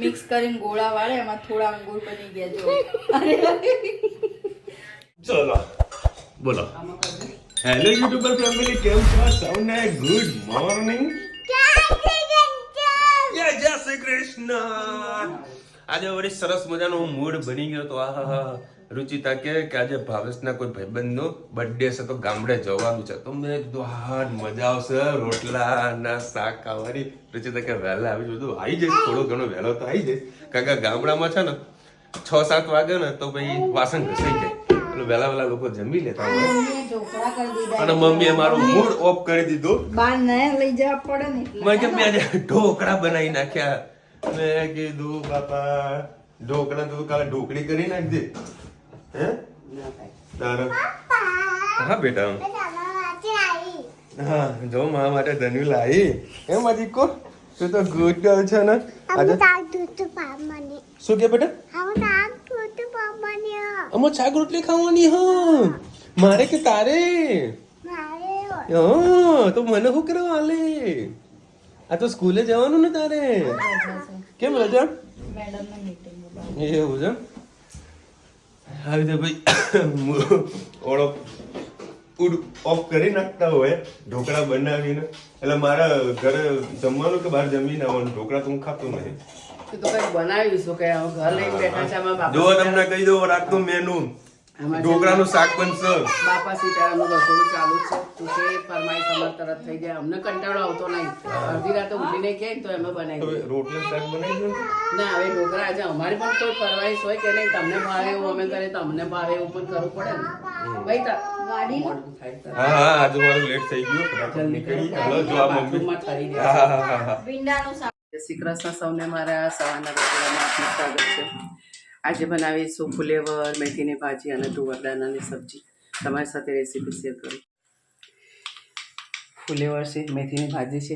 Mix કરીને ગોળા વાળે એમાં થોડા અંગૂર બની ગયા જો અરે ચલો બોલો હેલો યુટ્યુબર ફેમિલી કેમ છો સૌને ગુડ મોર્નિંગ જય શ્રી કૃષ્ણ આજે વળી સરસ મજાનો મૂડ બની ગયો તો આહા રુચિતા કે આજે ભાવેશના કોઈ ભાઈબંધનો બર્થડે છે તો ગામડે જવાનું છે તો મેં કીધું હા મજા આવશે રોટલા ના શાક ખાવાની રુચિતા કે વહેલા આવી બધું આવી જઈશ થોડો ઘણો વહેલો તો આવી જઈશ કારણ કે ગામડામાં છે ને 6-7 વાગે ને તો ભાઈ વાસણ ઘસાઈ જાય એટલે વહેલા વહેલા લોકો જમી લેતા હોય અને મમ્મીએ મારો મૂડ ઓફ કરી દીધો બાર ને લઈ જવા પડે ને મેં કે મેં આજે ઢોકળા બનાવી નાખ્યા મેં કીધું બાપા ઢોકળા તો કાલે ઢોકળી કરી નાખજે હે તારો હા બેટા હા જો મારા માટે ધન્યુ લાવી એમ માજી કો તું તો ગુડ ગર્લ છે ને આજે શું કે બેટા અમો શાક રોટલી ખાવાની હા મારે કે તારે હા તો મને શું કરવા હાલે આ તો સ્કૂલે જવાનું ને તારે કેમ રજા મેડમ ને મીટિંગ એવું છે આવી રીતે ભાઈ ઓળો ફૂડ ઓફ કરી નાખતા હોય ઢોકળા બનાવીને એટલે મારા ઘરે જમવાનું કે બહાર જમીને આવવાનું ઢોકળા તો હું ખાતો નહીં તો કઈ બનાવીશું કે ઘર લઈને બેઠા છે આમાં જો તમને કહી દઉં રાતનું મેનુ ઢોકળાનું શાક બનશે બાપા સીતારામનું રસોડું ચાલુ છે તું કે ફરમાઈશ અમાર તરત થઈ જાય અમને કંટાળો આવતો નહીં અડધી રાતે ઉઠીને કે તો એમાં બનાવી દઈએ રોટલા શાક બનાવી દો ના હવે ઢોકળા આજે અમારી પણ કોઈ ફરમાઈશ હોય કે નહીં તમને ભાવે એવું અમે કરે તમને ભાવે એવું પણ કરવું પડે ને ભાઈ ગાડી મોડું થાય તો હા હા આજે મારું લેટ થઈ ગયું ફટાફટ નીકળી હાલો જો આ મમ્મી બાથરૂમમાં ઠરી હા ગયા હા હા ભીંડાનું શાક જય શ્રી કૃષ્ણ સૌને મારા સવારના રસોડામાં આપનું સ્વાગત છે આજે બનાવીશું ફુલેવર મેથીની ભાજી અને તુવર દાણાની સબ્જી તમારી સાથે રેસીપી શેર કરું ફુલેવર છે મેથીની ભાજી છે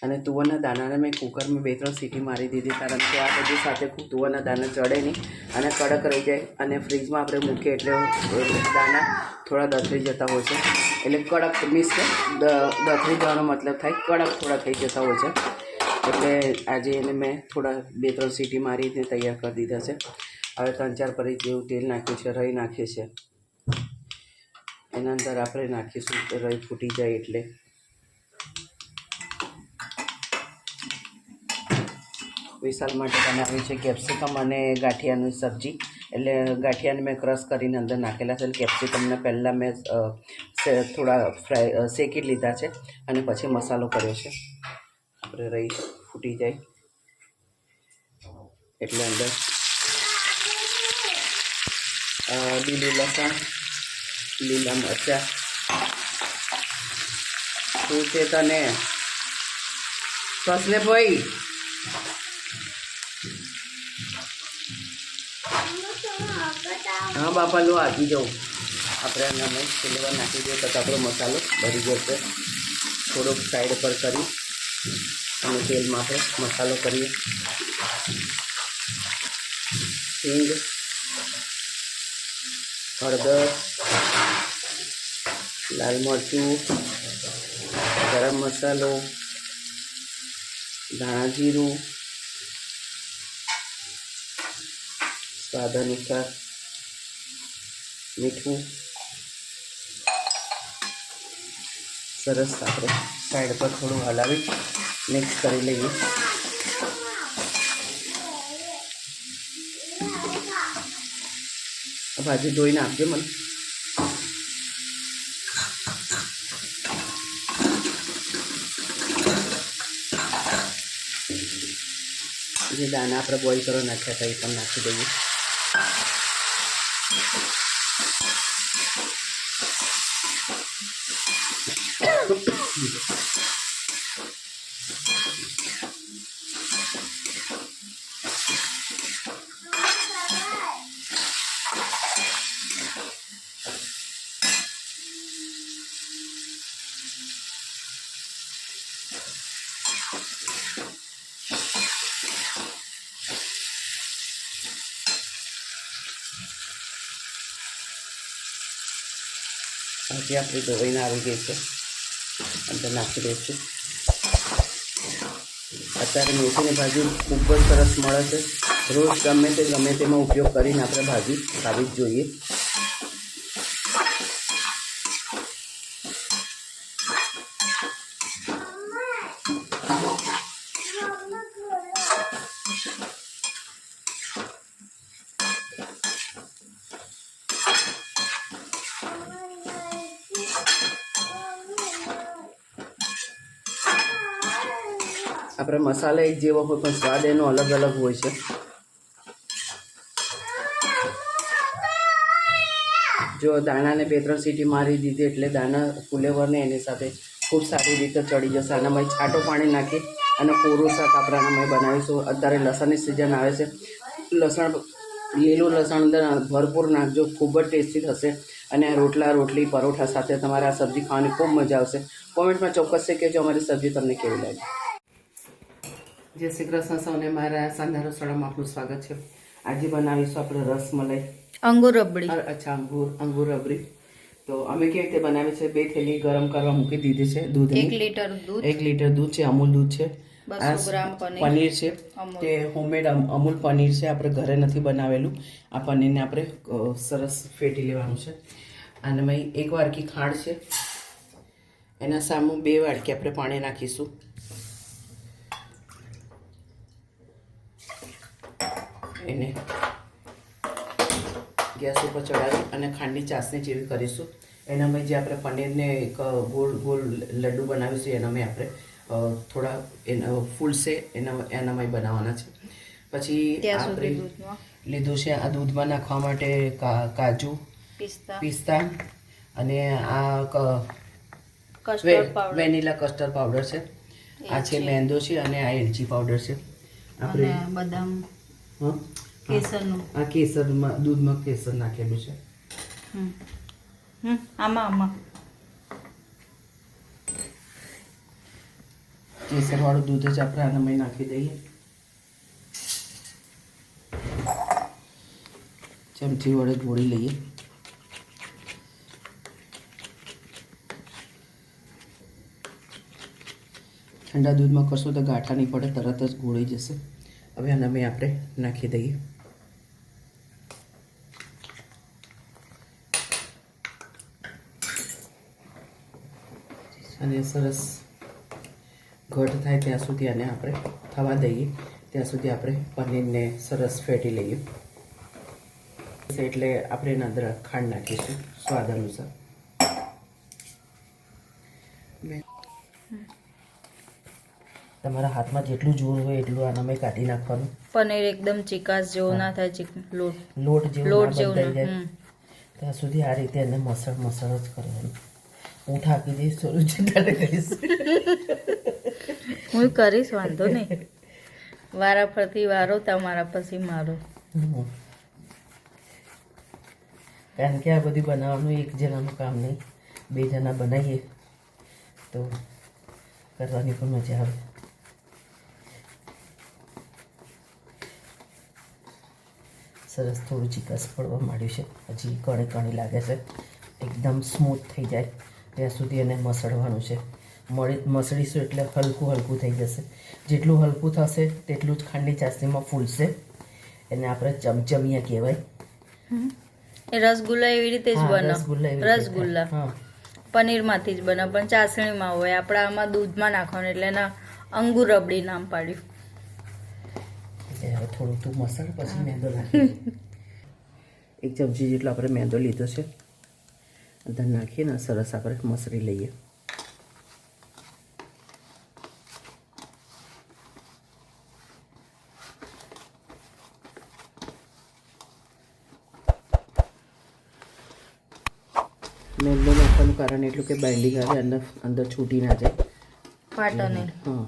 અને તુવરના દાણાને મેં કુકરમાં 2-3 સીટી મારી દીધી કારણ કે આ બધી સાથે તુવરના દાણા ચડે નહીં અને કડક રહી જાય અને ફ્રીજમાં આપણે મૂકીએ એટલે દાણા થોડા દથરી જતા હોય છે એટલે કડક મીન્સ કે દથરી જવાનો મતલબ થાય કડક થોડા થઈ જતા હોય છે એટલે આજે એને મેં થોડા 2-3 સીટી મારીને તૈયાર કરી દીધા છે હવે 3-4 પરી જેવું તેલ નાખ્યું છે રહી નાખીએ છીએ એના અંદર આપણે નાખીશું રહી ફૂટી જાય એટલે વિશાલ માટે બનાવી છે કેપ્સિકમ અને ગાંઠિયાની સબ્જી એટલે ગાંઠિયાને મેં ક્રશ કરીને અંદર નાખેલા છે કેપ્સિકમને પહેલાં મેં થોડા શેકી લીધા છે અને પછી મસાલો કર્યો છે આપણે રહી ફૂટી જાય એટલે અંદર લીલું લસણ લીલા મરચાં શું છે તને ફસલે ભાઈ હા બાપા લો આપી જાઉં આપણે એનામાં ફુલેવર નાખી દઈએ તો આપણો મસાલો ભરી જશે થોડોક સાઈડ પર કરી અને તેલમાં આપણે મસાલો કરીએ હિંગ હળદર લાલ મરચું ગરમ મસાલો ધાણા જીરું સ્વાદ અનુસાર મીઠું સરસ આપણે સાઈડ પર થોડું હલાવી મિક્સ કરી લઈએ ભાજી ધોઈને આપજો મને જે દાણા આપણે બોઇલ કરવા નાખ્યા હતા એ પણ નાખી દઈએ ભાજી આપણી ધોઈને આવી ગઈ છે અંદર નાખી દઈશું અત્યારે મેથીની ભાજી ખૂબ જ સરસ મળે છે. રોજ ગમે તેમાં ઉપયોગ કરીને આપણે ભાજી ખાવી જ જોઈએ. આપણે મસાલા એક જેવો હોય પણ સ્વાદ એનો અલગ અલગ હોય છે. જો દાણાને 2-3 સીટી મારી દીધી એટલે દાણા ફુલેવરને એની સાથે ખૂબ સારી રીતે ચડી જશે. આનામાં છાંટો પાણી નાખી અને કોરું શાક આપણે આનામાં બનાવીશું. અત્યારે લસણની સિઝન આવે છે. લીલું લસણ ભરપૂર નાખજો, ખૂબ જ ટેસ્ટી થશે. અને રોટલી પરોઠા સાથે તમારે આ સબ્જી ખાવાની ખૂબ મજા આવશે. કોમેન્ટમાં ચોક્કસ કહેજો અમારી સબ્જી તમને કેવી લાગી. જય શ્રી કૃષ્ણ સૌને, મારા શાનદાર રસોડામાં આપનું સ્વાગત છે. આજે બનાવીશું આપણે રસમલાઈ અંગુર રબડી. અચ્છા, અંગુર રબડી. તો અમે કેવી રીતે બનાવી છે, 2 થેલી ગરમ કરવા મૂકી દીધી છે દૂધની. 1 લીટર દૂધ. 1 લીટર દૂધ છે, અમૂલ દૂધ છે. 200 ગ્રામ પનીર છે, તે હોમમેડ અમૂલ પનીર છે, આપણે ઘરે નથી બનાવેલું. આ પનીરને આપણે સરસ ફેટી લેવાનું છે. અને મેં 1 વાડકી ખાંડ છે, એના સામે 2 વાડકી આપણે પાણી નાખીશું. એને ગેસ ઉપર ચડાવી અને ખાંડની ચાસણી જેવી કરીશું. એનામાં જે આપણે પનીરને એક ગોળ લડ્ડુ બનાવીશું એનામાં આપણે થોડા ફૂલશે એનામાં બનાવવાના છે. પછી આપણે લીધું છે આ દૂધમાં નાખવા માટે કાજુ, પિસ્તા અને આ વેનીલા કસ્ટર્ડ પાવડર છે. આ છે મેંદો છે અને આ એલચી પાવડર છે. આપણે બદામ, હા, કેસરનું. આ કેસરમાં દૂધમાં કેસર નાખેલું છે. આમાં કેસરવાળું દૂધ જ આપણે આનામાં નાખી દઈએ. ચમચી વડે ઢોળી લઈએ. ઠંડા દૂધમાં કરશું તો ગાંઠા નહીં પડે, તરત જ ગોળી જશે. હવે આનામાં આપણે નાખી દઈએ. અને સરસ ઘટ થાય ત્યાં સુધી આને આપણે થવા દઈએ. ત્યાં સુધી આપણે પનીરને સરસ ફેટી લઈએ. એટલે આપણે એના અંદર ખાંડ નાખીશું સ્વાદ અનુસાર. તમારા હાથમાં જેટલું જોર હોય એટલું આનામાં કાઢી નાખવાનું. પનીર એકદમ ચીકાશ જેવો ના થાય, લોટ જેવું બંધાઈ જાય ત્યાં સુધી આ રીતે એને મસળ જ કરવાનું. હું થાકી જઈશ, થોડું ચિંતા કરીશ. હું કરીશ, વાંધો નહીં. વારા ફરતી વારો તમારા પછી મારો. કારણ કે આ બધું બનાવવાનું એક જણાનું કામ નહીં, 2 જણા બનાવીએ તો કરવાની પણ મજા આવે. સરસ થોડું ચીકસ પડવા માંડ્યું છે. હજી કણી લાગે છે. એકદમ સ્મૂથ થઈ જાય ત્યાં સુધી એને મસળવાનું છે. મસળીશું એટલે હલકું થઈ જશે. જેટલું હલકું થશે તેટલું જ ખાંડની ચાસણીમાં ફૂલશે. એને આપણે ચમચમિયા કહેવાય. રસગુલ્લા એવી રીતે જ બને. રસગુલ્લા પનીરમાંથી જ બને પણ ચાસણીમાં હોય. આપણે આમાં દૂધમાં નાખવાનું એટલે એના અંગુર રબડી નામ પાડ્યું. હવે થોડું તું મસાલો પછી મેંદો નાખી. 1 ચમચી જેટલો આપણે મેંદો લીધો છે, અંદર નાખીને સરસ આપણે મસળી લઈએ. મેંદો નાખવાનું કારણ એટલું કે બાઇન્ડિંગ આવે, અંદર છૂટી ના જાય, ફાટે નહીં. હા.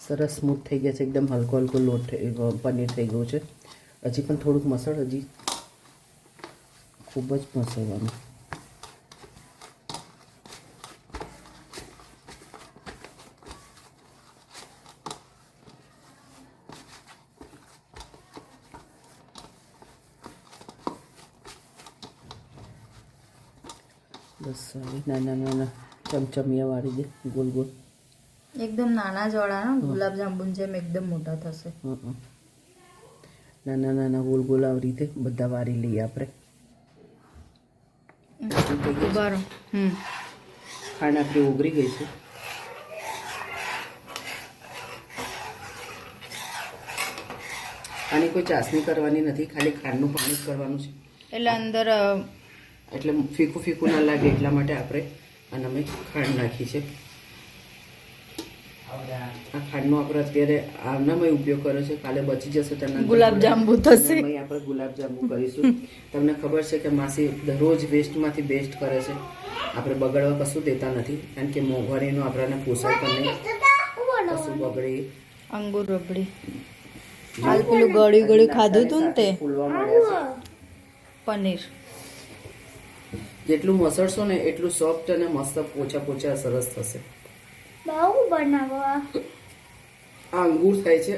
સરસ સ્મૂથ થઈ ગયા છે, એકદમ હલકો લોટ પનીર થઈ ગયું છે. હજી પણ થોડુંક મસળ, હજી ખૂબ જ મસળવાનું. બસ આવી નાના નાના ચમચમિયા વાળી દે ગોલ ગોલ. એકદમ નાના જોડા ને ગુલાબજાંબુ જેમ એકદમ મોટા થશે. નાના નાના ગોલ ગોલ આવી રીતે બધા વારી લઈએ આપણે. બરાબર. ખાંડ આપણી ઉગરી ગઈ છે. આની કોઈ ચાસણી કરવાની નથી, ખાલી ખાંડનું પાણી જ કરવાનું છે. એટલે અંદર એટલે ફીકું ફીકું ના લાગે એટલા માટે આપણે અને અમે ખાંડ નાખી છે. આ ખાંડનો આપણે અત્યારે આનામાં ઉપયોગ કર્યો છે, કાલે બચી જશે તેના ગુલાબજાંબુ થશે. આપણે ગુલાબજાંબુ કરીશું. તમને ખબર છે કે માસી દરરોજ વેસ્ટમાંથી બેસ્ટ કરે છે. આપણે બગડવા કશું દેતા નથી, કારણ કે મોંઘવારીનું આપણને પોસાય પણ નહીં, કશું બગડે. અંગુર રબડી હાલ પેલું ગળી ગળી ખાધું તું ને તે ફૂલવા મળ્યા છે. પનીર જેટલું મસળશો ને એટલું સોફ્ટ અને મસ્ત પોચા પોચા સરસ થશે. આ અંગૂર થાય છે.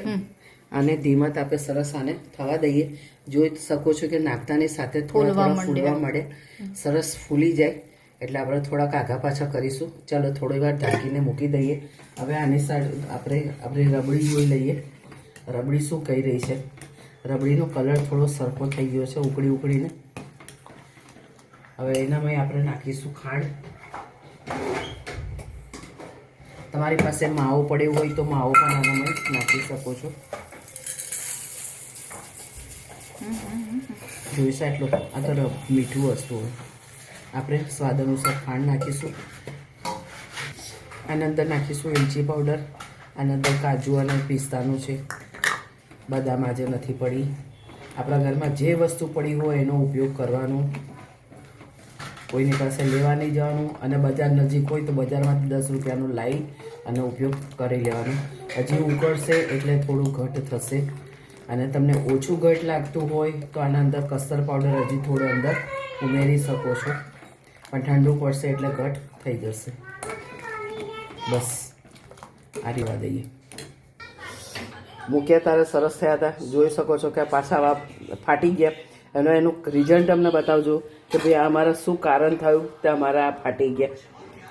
આને ધીમા તાપે સરસ આને થવા દઈએ. જોઈ શકો છો કે નાખતાની સાથે થોડા ફૂલવા મળે, સરસ ફૂલી જાય એટલે આપણે થોડાક આગા પાછા કરીશું. ચાલો થોડી વાર ઢાંકીને મૂકી દઈએ. હવે આની સાઈડ આપણે રબડી જોઈ લઈએ. રબડી શું કહી રહી છે? રબડીનો કલર થોડો સરખો થઈ ગયો છે ઉકળી ઉકળીને. હવે એનામાં આપણે નાખીશું ખાંડ. તમારી પાસે માવો પડ્યો હોય તો માવો પણ આનામાં નાખી શકો છો. જોઈશે એટલું. આ તો મીઠું વસ્તુ હોય. આપણે સ્વાદ અનુસાર ખાંડ નાખીશું. આના અંદર નાખીશું એલચી પાવડર. આના અંદર કાજુ અને પિસ્તાનું છે, બદામ આજે નથી પડી. આપણા ઘરમાં જે વસ્તુ પડી હોય એનો ઉપયોગ કરવાનો, કોઈની પાસે લેવા નહીં જવાનું. અને બજાર નજીક હોય તો બજારમાંથી 10 રૂપિયાનું લાવી અને ઉપયોગ કરી લેવાનું. હજી ઉકળશે એટલે થોડું ઘટ થશે. અને તમને ઓછું ઘટ લાગતું હોય તો આના અંદર કસ્ટર્ડ પાવડર હજી થોડો અંદર ઉમેરી શકો છો, પણ ઠંડુ પડશે એટલે ઘટ થઈ જશે. બસ આ રીવા દઈએ. મૂક્યા તારે સરસ થયા હતા. જોઈ શકો છો કે પાછા ફાટી ગયા. એનું રિઝલ્ટ તમને બતાવજો કે ભાઈ આ અમારા શું કારણ થયું તે અમારા આ ફાટી ગયા.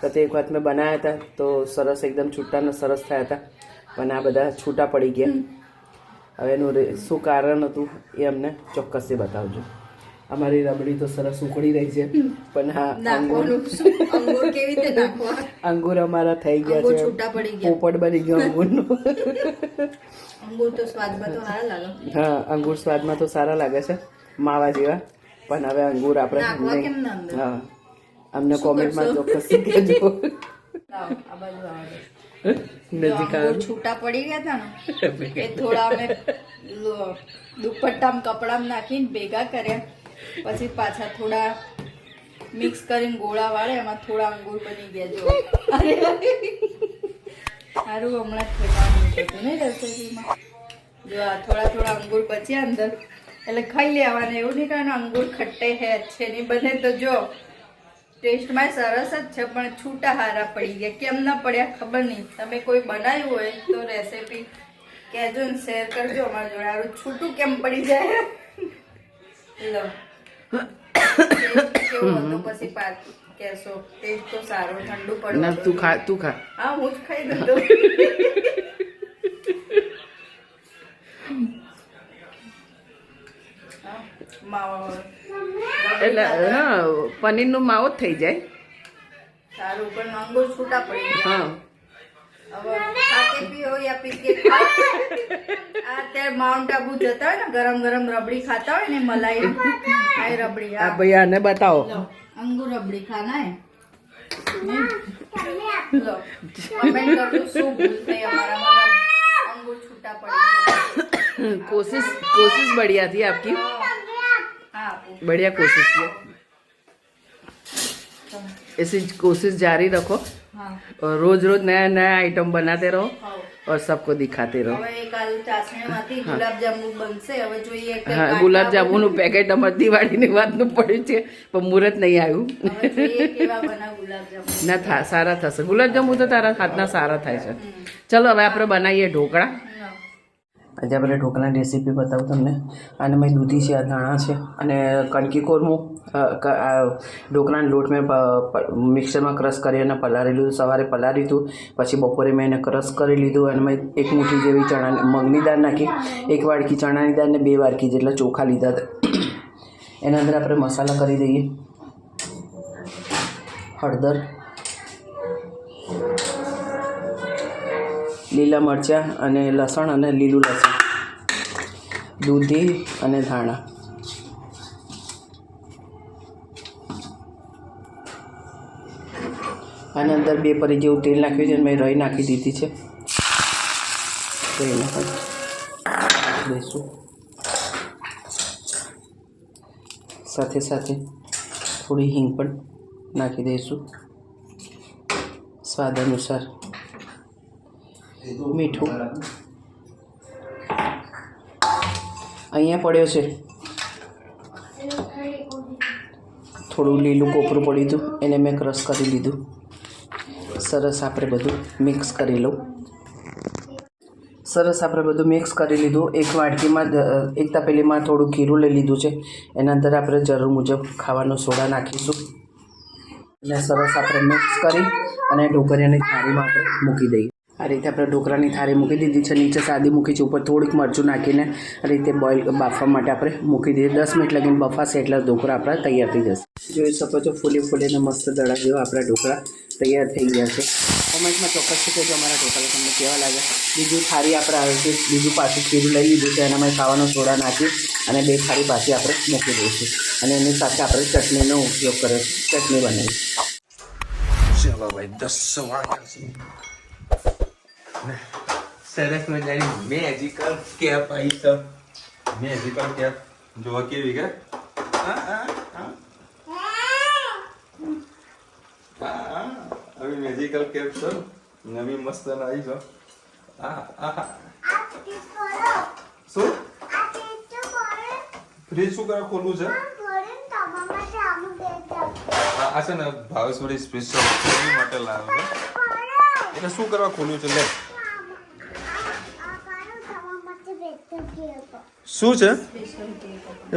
તો તે એક વાત મેં બનાવ્યા હતા તો સરસ એકદમ છૂટાને સરસ થયા હતા, પણ આ બધા છૂટા પડી ગયા. હવે એનું શું કારણ હતું એ અમને ચોક્કસથી બતાવજો. અમારી રબડી તો સરસ ઉકળી રહી છે, પણ હા અંગૂર અમારા થઈ ગયા છે, પોપટ બની ગયો અંગૂરનો. હા, અંગૂર સ્વાદમાં તો સારા લાગે છે, માવા જેવા. પણ હવે અંગૂર આપણે હા અમને કોમેન્ટમાં ચોક્કસ કહેજો. છૂટા પડી ગયા હતા ને એ થોડા અમે દુપટ્ટામાં કપડામાં નાખીને ભેગા કર્યા, પછી પાછા થોડા મિક્સ કરીને ગોળા વાળે એમાં થોડા અંગૂર બની ગયા. જો સારું હમણાં જ ફેંકવાનું હતું નહીં રેસીપીમાં. જો આ થોડા થોડા અંગૂર બચ્યા અંદર એટલે ખાઈ લેવાના. એવું નહીં કારણ અંગૂર ખટ્ટે હે છે નહીં બને તો જો ટેસ્ટમાં સરસ જ છે, પણ છૂટા હારા પડી ગયા. કેમ ના પડ્યા ખબર નહીં. તમે કોઈ બનાવ્યું હોય તો રેસીપી કહેજો ને શેર કરજો અમારા જોડે. આરું છૂટું કેમ પડી જાય. લો કેવું હતું પછી પાછું કહેશો. ટેસ્ટ તો સારો, ઠંડુ પડે. તું ખા. હા, હું જ ખાઈ દીધું. એટલે હા પનીરનો માવો જ થઈ જાય. સારું, પણ અંગૂર છૂટા પડી ગયા. હવે ખાતે પીઓ યા પી કે અત્યારે માઉન્ટ આબુ જતા હોય ને ગરમ ગરમ રબડી ખાતા હોય ને મલાઈ રબડી. આ ભાઈ આને બતાવો. અંગૂર રબડી ખાના હે. લો કમેન્ટ કરજો શું ભૂલ થઈ અમારા અંગૂર છૂટા પડી. कोशिश बढ़िया थी आपकी. बढ़िया कोशिश की. ऐसी कोशिश जारी रखो और रोज रोज नया नया आइटम बनाते रहो और सबको दिखाते रहो. हाँ, गुलाब जामुन નું પેકેટ અમાર દિવાળીની વાતનું પડ્યું છે પણ મુહૂર્ત નહીં આવ્યું. ના સારા થશે. ગુલાબ જામુન તો તારા હાથના સારા થાય છે. ચલો હવે આપણે બનાવીએ ઢોકળા. આજે આપણે ઢોકળાની રેસીપી બતાવું તમને. અને મેં દૂધી છે, આ ધાણા છે અને કણકી કોરમું ઢોકળાનો લોટ મેં મિક્સરમાં ક્રશ કરી અને પલાળી લીધું. સવારે પલાળી લીધું, પછી બપોરે મેં એને ક્રશ કરી લીધું અને મેં એક મુઠ્ઠી જેવી મગની દાળ નાખી, એક વાડકી ચણાની દાળ ને 2 વાડકી જેટલા ચોખા લીધા હતા. એના અંદર આપણે મસાલા કરી દઈએ. હળદર, લીલા મરચાં અને લસણ અને લીલું લસણ, દૂધી અને ધાણા. આની અંદર 2 પરી જેવું તેલ નાખ્યું છે અને મેં રાઈ નાખી દીધી છે. રાઈ નાખી દઈશું. સાથે સાથે થોડી હિંગ પણ નાખી દઈશું. સ્વાદ અનુસાર મીઠું અહીંયા પડ્યો છે. થોડું લીલું કોપરું પડ્યું હતું, એને મેં ક્રશ કરી લીધું. સરસ આપણે બધું મિક્સ કરી લઉં. સરસ આપણે બધું મિક્સ કરી લીધું. એક વાટકીમાં એક તપેલીમાં થોડું ખીરું લઈ લીધું છે. એના અંદર આપણે જરૂર મુજબ ખાવાનો સોડા નાખીશું અને સરસ આપણે મિક્સ કરી અને ઢોકળિયાની થાળીમાં આપણે મૂકી દઈએ. આ રીતે આપણે ઢોકળાની થાળી મૂકી દીધી છે. નીચે સાદી મૂકી છે, ઉપર થોડીક મરચું નાખીને આ રીતે બોઇલ બાફવા માટે આપણે મૂકી દઈએ. 10 મિનિટ લગીને બફાશે એટલે ઢોકળા આપણા તૈયાર થઈ જશે. જોઈ શકો છો ફૂલીને મસ્ત દડા જેવા આપણા ઢોકળા તૈયાર થઈ ગયા છે. કોમેન્ટમાં ચોક્કસથી કહેજો અમારા ઢોકળા તમને કેવા લાગે. બીજું થાળી આપણે આવે છે, બીજું પાછું ખીરું લઈ લીધું છે, એનામાં ખાવાનો સોડા નાખી અને 2 થાળી પાછી આપણે મૂકી દઈશું અને એની સાથે આપણે ચટણીનો ઉપયોગ કર્યો છે. ચટણી બનાવી. ચલો ભાઈ 10 વાગ્યા છે. સરસ મજાની મેજિકલ કેપ આવી છે. મેજિકલ કેપ જોવા કેવી કે હવે મેજિકલ કેપ છે, નવી મસ્ત આવી છે. શું ફ્રીજ શું કરે ખોલવું છે? આ છે ને ભાવેશ્વરી સ્પેશિયલ માટે લાવ્યો છે. એટલે શું કરવા ખોલ્યું છે? લે શું છે?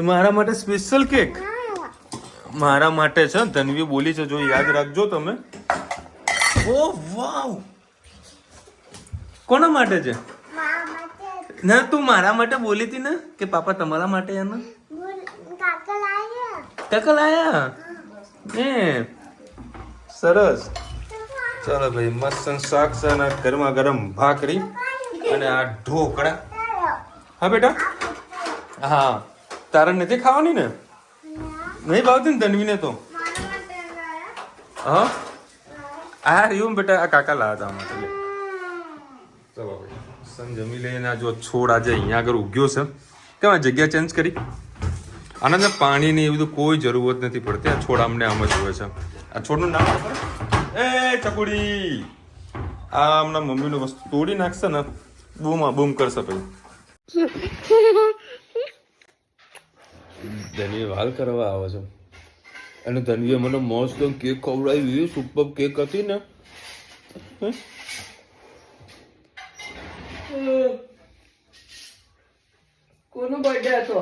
મારા માટે સ્પેશિયલ કેક મારા માટે છે. ધનવી બોલી છે, જો યાદ રાખજો તમે. ઓ વાવ, કોના માટે છે? ના તું મારા માટે બોલી હતી ને કે પાપા તમારા માટે એના કાકા લાયા. સરસ. ચાલો ભાઈ, મસ્ત શાક છે અને ગરમા ગરમ ભાખરી અને આ ઢોકળા. હા બેટા, હા તારે નથી ખાવાની ને? નહીં ભાવતી ને ધનવીને તો? હા આ રહ્યું બેટા, આ કાકા લાવ્યા હતા માટે. ચલો ભાઈ સન જમી લઈને. આ જો છોડ આજે અહીંયા આગળ ઉગ્યો છે. કેમ આ જગ્યા ચેન્જ કરી? આના પાણીની એ બધું કોઈ જરૂરત નથી પડતી. આ છોડ અમને આમ જ હોય છે. આ છોડનું નામ ખબર? એ ચકુડી. આ હમણાં મમ્મીનું વસ્તુ તોડી નાખશે ને, બૂમ કરશે ભાઈ. ધનવી વાલ કરવા આવે છે અને ધનવીએ મને મસ્ત કેક ખવડાવી. સુપર કેક હતી ને. કોનો બર્થડે હતો?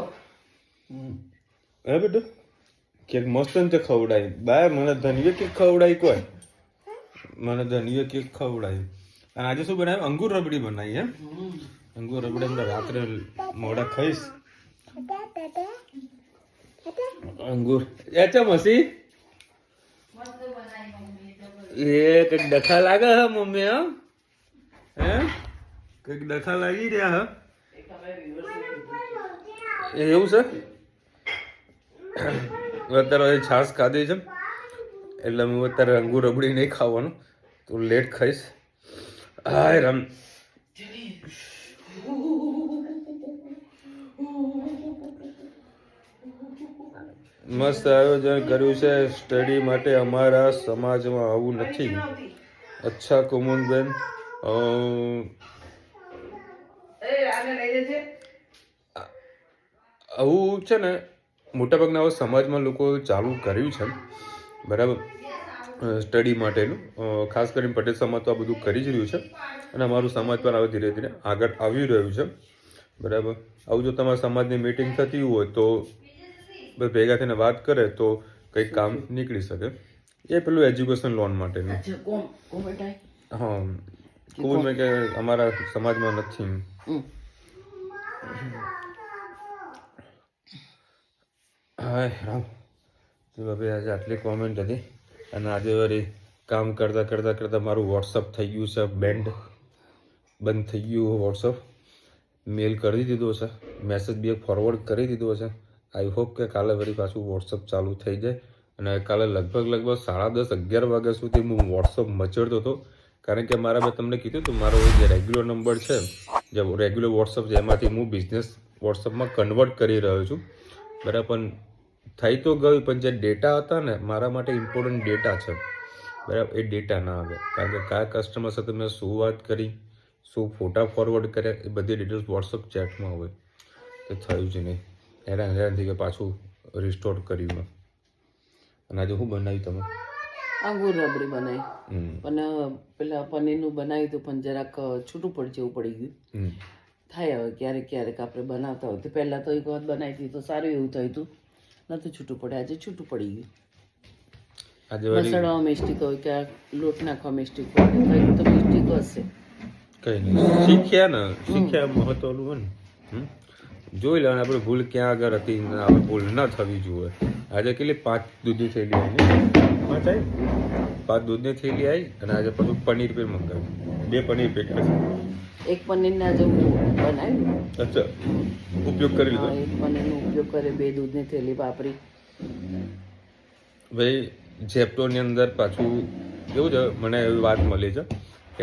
હે બેટા કેક મસ્ત ને તે ખવડાવી. બાય મને ધનવીએ કેક ખવડાવી. કોઈ મને ધનવીએ કેક ખવડાવી. અને આજે શું બનાવ્યું? અંગુર રબડી બનાવી. એમ અંગુર રબડી હમણાં રાત્રે મોડા ખાઈશ. અંગુર એચા મસી એ કઈક ડખા લાગે હે મમ્મી. હે કઈક ડખા લાગી રહ્યા હે એવું છે. અત્યારે છાશ ખાધી છે એટલે હું અત્યારે અંગુર રબડી નહીં ખાવાનું, તો લેટ ખાઈશ. હાય રામ. મસ્ત આયોજન કર્યું છે સ્ટડી માટે. અમારા સમાજમાં આવું નથી. અચ્છા કુમુદબેન, આવું છે ને મોટાભાગના સમાજમાં લોકો ચાલુ કર્યું છે, બરાબર, સ્ટડી માટેનું. ખાસ કરીને પટેલ સમાજ તો આ બધું કરી જ રહ્યું છે અને અમારું સમાજ પણ હવે ધીરે ધીરે આગળ આવી રહ્યું છે. બરાબર. આવું જો તમારા સમાજની મીટિંગ થતી હોય તો બસ ભેગા થઈને વાત કરે તો કંઈક કામ નીકળી શકે. એ પેલું એજ્યુકેશન લોન માટેનું. અચ્છા કોણ બેટા હા કોઈ મેં કે અમારા સમાજમાં નથી. હાય રામ. ચલો ભાઈ આજે આટલી કોમેન્ટ હતી અને આજે વળી કામ કરતાં કરતાં કરતાં મારું વોટ્સઅપ થઈ ગયું છે બંધ થઈ ગયું વોટ્સઅપ. મેલ કરી દીધો છે, મેસેજ બી ફોરવર્ડ કરી દીધો છે. આઈ હોપ કે કાલે વળી પાછું વોટ્સઅપ ચાલુ થઈ જાય. અને કાલે લગભગ 10:30-11 વાગ્યા સુધી હું વોટ્સઅપ મચડતો હતો, કારણ કે મારા મેં તમને કીધું હતું મારો જે રેગ્યુલર નંબર છે, જે રેગ્યુલર વોટ્સઅપ છે એમાંથી હું બિઝનેસ વોટ્સઅપમાં કન્વર્ટ કરી રહ્યો છું. બરાબર. પણ થઈ તો ગયું, પણ જે ડેટા હતા ને મારા માટે ઇમ્પોર્ટન્ટ ડેટા છે, બરાબર, એ ડેટા ના આવે. કારણ કે કયા કસ્ટમર સાથે મેં શું વાત કરી, શું ફોટા ફોરવર્ડ કર્યા, એ બધી ડિટેલ્સ વોટ્સઅપ ચેટમાં હોય. તો થયું જ નહીં. હેરાનથી કે પાછું રિસ્ટોર કર્યું. અને આજે શું બનાવ્યું તમે? અંગૂર રબડી બનાવી, પણ પેલા પનીરનું બનાવ્યું હતું પણ જરાક છૂટું જેવું પડી ગયું. થાય હવે ક્યારેક ક્યારેક આપણે બનાવતા હોય તો પહેલાં તો એક વખત બનાવી હતી તો સારું એવું થયું હતું, નતું છૂટું પડે. આજે છૂટું પડી ગયું. મસાલામાં મિસ્ટેક હોય કે લોટ નાખવા મિસ્ટેક હોય તો મિસ્ટેક હશે. કઈ નહીં, શીખ્યા મહત્વનું હોય ને. જોઈ લેવાનું આપણે ભૂલ ક્યાં આગળ હતી, આપણે ભૂલ ના થવી જોઈએ. આજે કેટલી 5 દૂધની થેલી આવી, 5 દૂધની થેલી આવી. અને આજે પાછું પનીર પેટ મંગાવ્યું, 2 પનીર પેટ. એક પનીરના જેવું બનાવ્યું. અચ્છા, ઉપયોગ કરી લીધો. એક પનીરનો ઉપયોગ કરે, 2 દૂધની થેલી વાપરી. ભાઈ ઝેપ્ટોની અંદર પાછું એવું છે, મને એવી વાત મળી છે,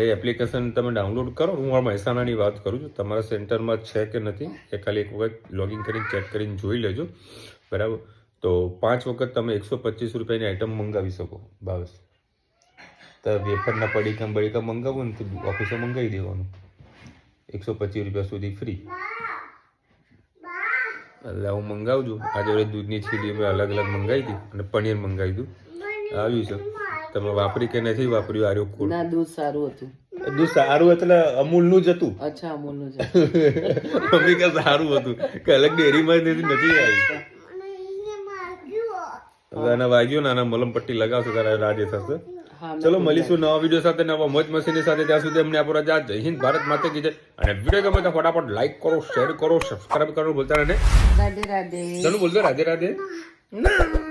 એ એપ્લિકેશન તમે ડાઉનલોડ કરો. હું આ મહેસાણાની વાત કરું છું, તમારા સેન્ટરમાં છે કે નથી એ ખાલી એક વખત લોગિન કરીને ચેક કરીને જોઈ લેજો. બરાબર. તો 5 વખત તમે 125 રૂપિયાની આઈટમ મંગાવી શકો. ભાવેશ તો વેફરના પડીકા મંગાવો ને તો ઓફિસે મંગાવી દેવાનું, 125 રૂપિયા સુધી ફ્રી. એટલે હું મંગાવું છું. આજે વડે દૂધની થેલી મેં અલગ અલગ મંગાવી હતી અને પનીર મંગાવી હતું. આવ્યું છે. તમે વાપરી કે નથી વાપર્યું? આર્યો કોડ ના, દૂધ સારું હતું. દૂધ સારું એટલે અમૂલનું જ હતું. અચ્છા, અમૂલનું જ. મમ્મી કે સારું હતું કે અલગ ડેરીમાં નથી આવી. અને વાગ્યું ને મલમ પટ્ટી લગાવશે તારા રાજી થશે. ચલો મળીશું નવા વિડીયો સાથે, નવા મોજ મસ્તીની સાથે. ત્યાં સુધી અમને આપણો જય હિન્દ, ભારત માતા કી જય. અને વિડીયો ગમે તો ફટાફટ લાઈક કરો, શેર કરો, સબસ્ક્રાઇબ કરો ભૂલતા નહીં. રાધે રાધે. ચલો બોલતો રાધે રાધે. ના